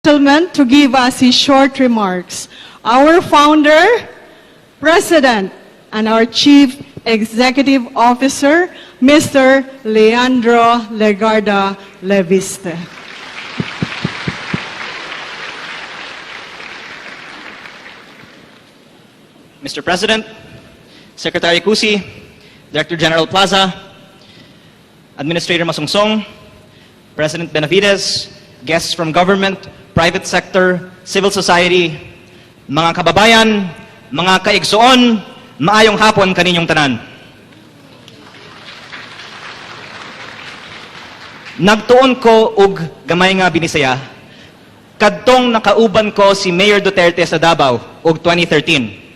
gentleman to give us his short remarks. Our founder, President, and our Chief Executive Officer, Mr. Leandro Legarda Leviste. Mr. President, Secretary Cusi, Director General Plaza, Administrator Masungsong, President Benavides, guests from government, private sector, civil society, mga kababayan, mga kaigsoon, maayong hapon kaninyong tanan. Nagtuon ko og gamay nga binisaya, kadtong nakauban ko si Mayor Duterte sa Davao og 2013.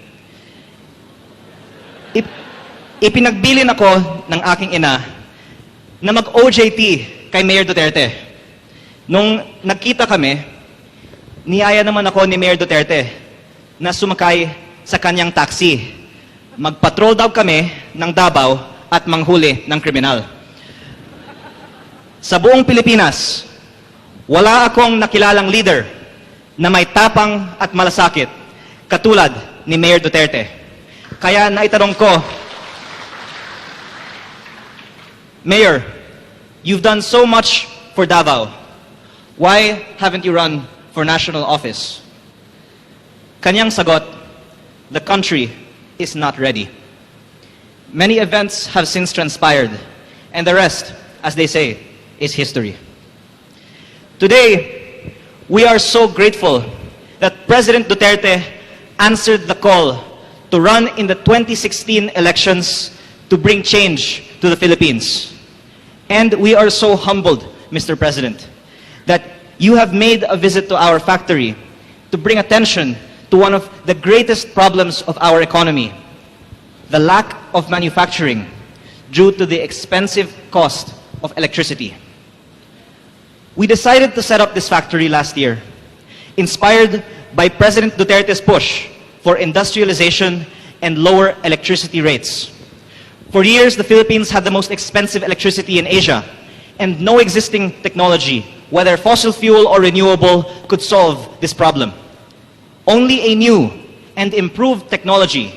Ipinagbilin ako ng aking ina na mag-OJT kay Mayor Duterte. Nung nagkita kami, niyaya naman ako ni Mayor Duterte na sumakay sa kanyang taxi. Magpatrol daw kami ng Davao at manghuli ng kriminal. Sa buong Pilipinas, wala akong nakilalang leader na may tapang at malasakit katulad ni Mayor Duterte. Kaya naitanong ko, Mayor, you've done so much for Davao. Why haven't you run for national office? Kanyang sagot, the country is not ready. Many events have since transpired, and the rest, as they say, is history. Today, we are so grateful that President Duterte answered the call to run in the 2016 elections to bring change to the Philippines. And we are so humbled, Mr. President, that you have made a visit to our factory to bring attention to one of the greatest problems of our economy, the lack of manufacturing due to the expensive cost of electricity. We decided to set up this factory last year, inspired by President Duterte's push for industrialization and lower electricity rates. For years, the Philippines had the most expensive electricity in Asia, and no existing technology, whether fossil fuel or renewable, could solve this problem. Only a new and improved technology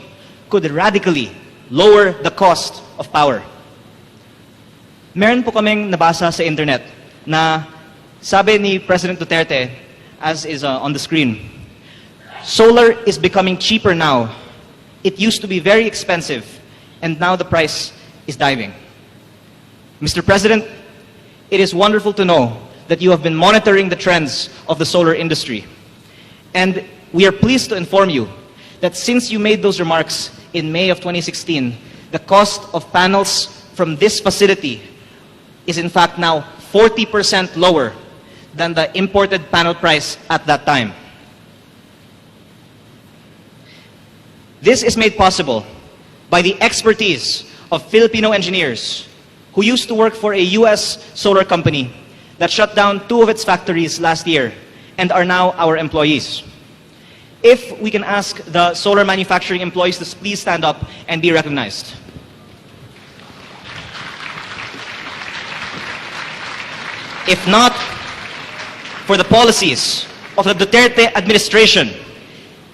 could radically lower the cost of power. Meron po kaming nabasa sa internet na sabi ni President Duterte, as is on the screen, solar is becoming cheaper now. It used to be very expensive, and now the price is diving. Mr. President, it is wonderful to know that you have been monitoring the trends of the solar industry. And we are pleased to inform you that since you made those remarks in May of 2016, the cost of panels from this facility is in fact now 40% lower than the imported panel price at that time. This is made possible by the expertise of Filipino engineers who used to work for a US solar company that shut down 2 of its factories last year and are now our employees. If we can ask the solar manufacturing employees to please stand up and be recognized. If not for the policies of the Duterte administration,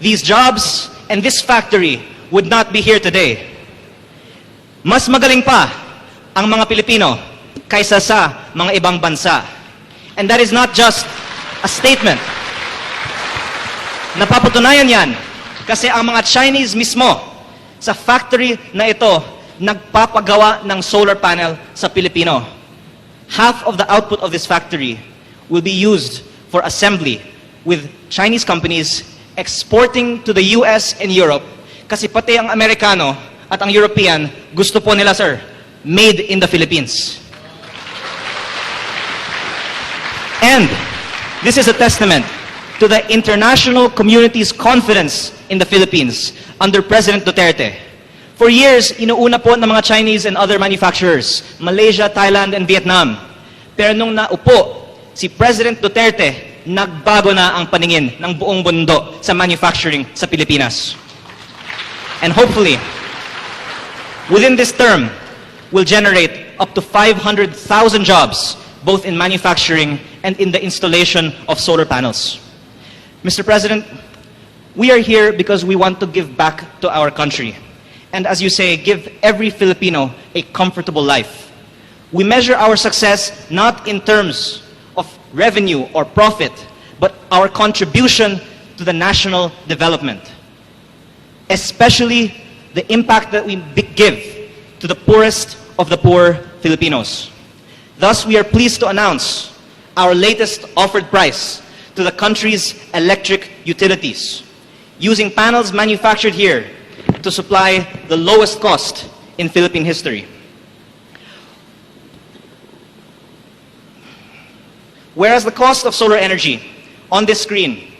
these jobs and this factory would not be here today. Mas magaling pa ang mga Pilipino kaysa sa mga ibang bansa. And that is not just a statement. Napapatunayan yan kasi ang mga Chinese mismo sa factory na ito nagpapagawa ng solar panel sa Pilipino. Half of the output of this factory will be used for assembly with Chinese companies exporting to the US and Europe. Kasi pati ang Amerikano at ang European, gusto po nila, sir, made in the Philippines. And this is a testament to the international community's confidence in the Philippines under President Duterte. For years, inuuna po ng mga Chinese and other manufacturers, Malaysia, Thailand, and Vietnam. Pero nung naupo si President Duterte, nagbago na ang paningin ng buong mundo sa manufacturing sa Pilipinas. And hopefully, within this term, will generate up to 500,000 jobs, both in manufacturing and in the installation of solar panels. Mr. President, we are here because we want to give back to our country. And as you say, give every Filipino a comfortable life. We measure our success not in terms of revenue or profit, but our contribution to the national development, especially the impact that we give to the poorest of the poor Filipinos. Thus, we are pleased to announce our latest offered price to the country's electric utilities, using panels manufactured here to supply the lowest cost in Philippine history. Whereas the cost of solar energy on this screen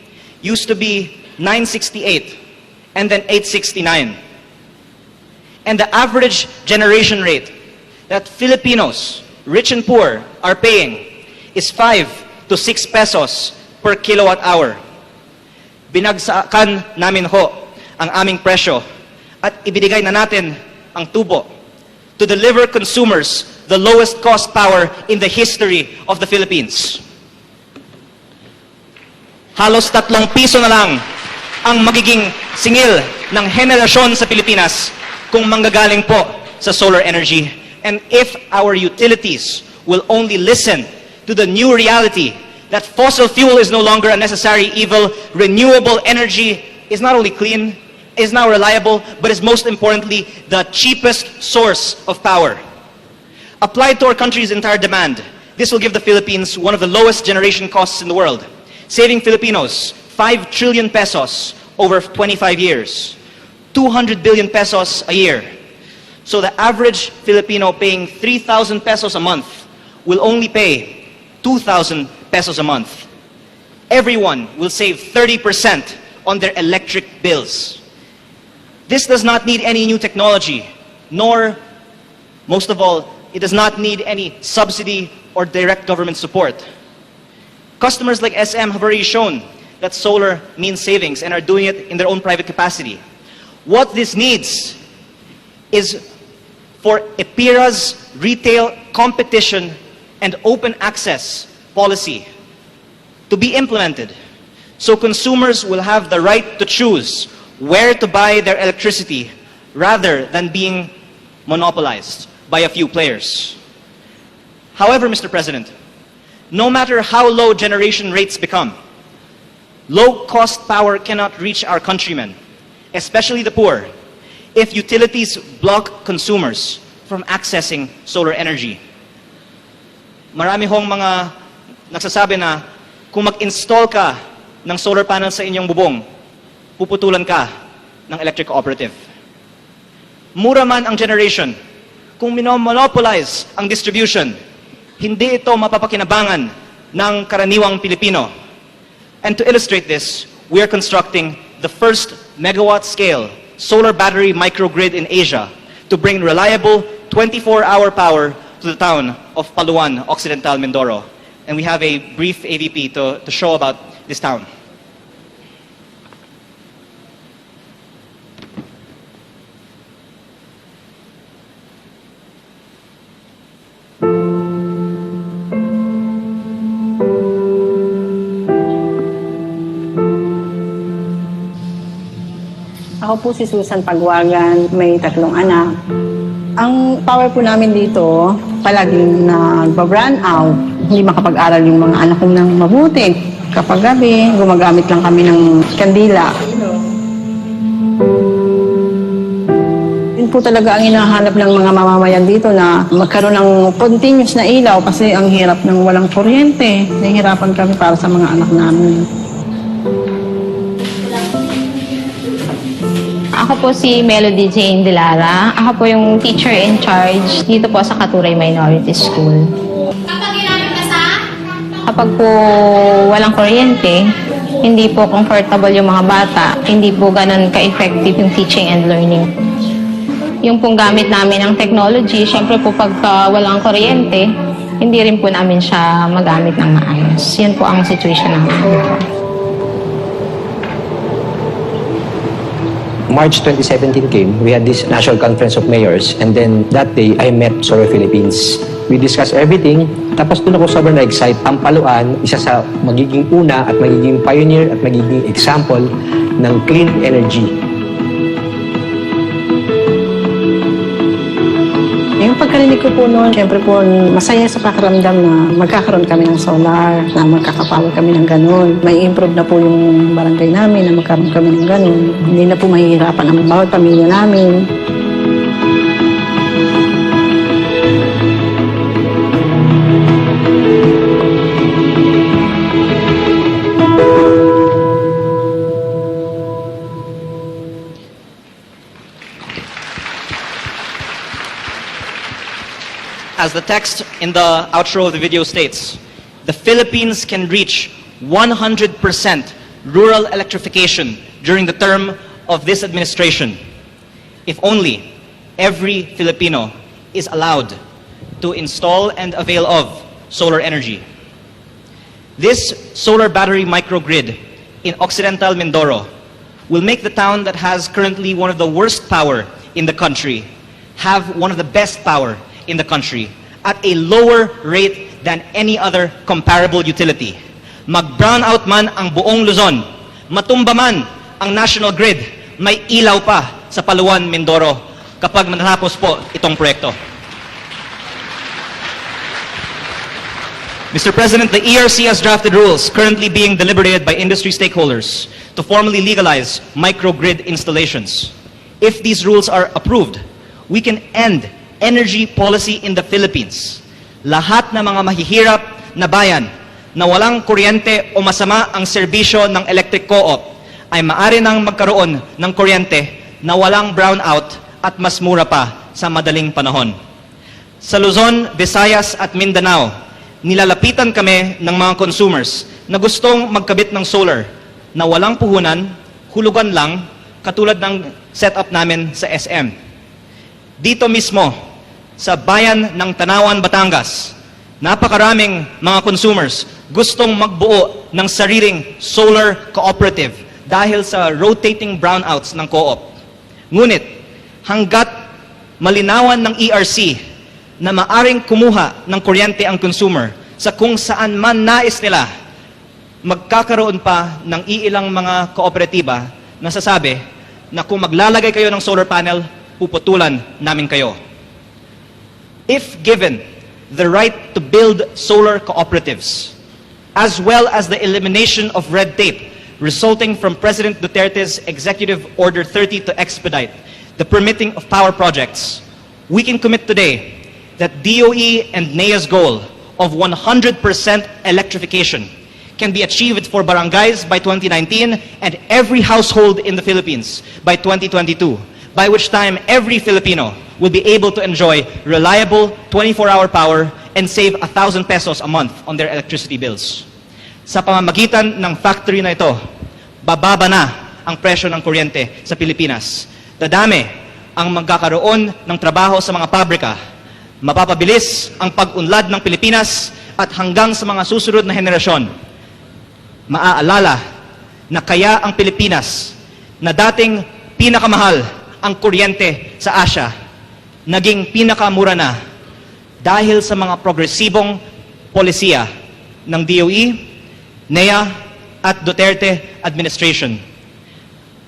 used to be $968 and then $869. And the average generation rate that Filipinos, rich and poor, are paying is 5 to 6 pesos per kilowatt hour. Binagsakan namin ho ang aming presyo at ibinigay na natin ang tubo to deliver consumers the lowest cost power in the history of the Philippines. Halos 3 piso na lang ang magiging singil ng henerasyon sa Pilipinas kung manggagaling po sa solar energy. And if our utilities will only listen to the new reality that fossil fuel is no longer a necessary evil, renewable energy is not only clean, is now reliable, but is most importantly the cheapest source of power. Applied to our country's entire demand, this will give the Philippines one of the lowest generation costs in the world, saving Filipinos 5 trillion pesos over 25 years, 200 billion pesos a year. So the average Filipino paying 3,000 pesos a month will only pay 2,000 pesos a month. Everyone will save 30% on their electric bills. This does not need any new technology, nor, most of all, it does not need any subsidy or direct government support. Customers like SM have already shown that solar means savings and are doing it in their own private capacity. What this needs is for EPIRA's retail competition and open access policy to be implemented so consumers will have the right to choose where to buy their electricity rather than being monopolized by a few players. However, Mr. President, no matter how low generation rates become, low-cost power cannot reach our countrymen, especially the poor, if utilities block consumers from accessing solar energy. Marami hong mga nagsasabi na kung mag-install ka ng solar panel sa inyong bubong, puputulan ka ng electric cooperative. Mura man ang generation, kung minomonopolize ang distribution, hindi ito mapapakinabangan ng karaniwang Pilipino. And to illustrate this, we are constructing the first megawatt-scale solar battery microgrid in Asia to bring reliable 24-hour power to the town of Paluan, Occidental Mindoro. And we have a brief AVP to show about this town. Ako po si Susan Pagwagan, may 3 anak. Ang power po namin dito, palaging nagba-brand out. Hindi makapag-aral yung mga anak ko ng mabuti. Kapag gabi, gumagamit lang kami ng kandila. Yun po talaga ang hinahanap ng mga mamamayan dito na magkaroon ng continuous na ilaw kasi ang hirap ng walang kuryente. Nahihirapan kami para sa mga anak namin. Ako po si Melody Jane Dilara. Ako po yung teacher in charge dito po sa Katuray Minority School. Kapag po walang kuryente, hindi po comfortable yung mga bata, hindi po ganun ka-effective yung teaching and learning. Yung pong gamit namin ng technology, syempre po pagka walang kuryente, hindi rin po namin siya magamit ng maayos. Yun po ang situation namin dito. March 2017 came, we had this National Conference of Mayors, and then that day, I met Solar Philippines. We discussed everything, tapos doon ako sobrang na-excite. Ang Paluan, isa sa magiging una at magiging pioneer at magiging example ng clean energy. Yung pagkarinig ko po noon, syempre po, masaya sa pakiramdam na magkakaroon kami ng solar, na magkakapower kami ng ganun. May improve na po yung barangay namin na magkaroon kami ng ganun. Hindi na po mahihirapan ang bawat pamilya namin. As the text in the outro of the video states, the Philippines can reach 100% rural electrification during the term of this administration, if only every Filipino is allowed to install and avail of solar energy. This solar battery microgrid in Occidental Mindoro will make the town that has currently one of the worst power in the country have one of the best power in the country at a lower rate than any other comparable utility. Mag-brown out man ang buong Luzon, matumba man ang national grid, may ilaw pa sa Paluan, Mindoro kapag matapos po itong proyekto. Mr. President, the ERC has drafted rules currently being deliberated by industry stakeholders to formally legalize microgrid installations. If these rules are approved, we can end energy policy in the Philippines. Lahat ng mga mahihirap na bayan na walang kuryente o masama ang serbisyo ng electric co-op ay maaari nang magkaroon ng kuryente na walang brownout at mas mura pa sa madaling panahon. Sa Luzon, Visayas at Mindanao, nilalapitan kami ng mga consumers na gustong magkabit ng solar na walang puhunan, hulugan lang, katulad ng setup namin sa SM. Dito mismo, sa bayan ng Tanawan, Batangas, napakaraming mga consumers gustong magbuo ng sariling solar cooperative dahil sa rotating brownouts ng co-op. Ngunit, hanggat malinawan ng ERC na maaring kumuha ng kuryente ang consumer sa kung saan man nais nila, magkakaroon pa ng iilang mga kooperatiba na sasabi na kung maglalagay kayo ng solar panel, puputulan namin kayo. If given the right to build solar cooperatives, as well as the elimination of red tape resulting from President Duterte's Executive Order 30 to expedite the permitting of power projects, we can commit today that DOE and NEA's goal of 100% electrification can be achieved for barangays by 2019 and every household in the Philippines by 2022, by which time every Filipino will be able to enjoy reliable 24-hour power and save 1,000 pesos a month on their electricity bills. Sa pamamagitan ng factory na ito, bababa na ang presyo ng kuryente sa Pilipinas. Dadami ang magkakaroon ng trabaho sa mga pabrika. Mapapabilis ang pag-unlad ng Pilipinas at hanggang sa mga susunod na henerasyon, maaalala na kaya ang Pilipinas na dating pinakamahal ang kuryente sa Asia, naging pinakamura na dahil sa mga progresibong polisiya ng DOE, NEA at Duterte administration.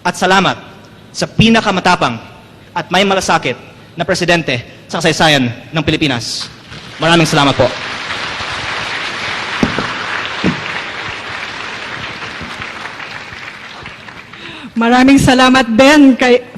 At salamat sa pinakamatapang at may malasakit na presidente sa kasaysayan ng Pilipinas. Maraming salamat po. Maraming salamat, Ben, kay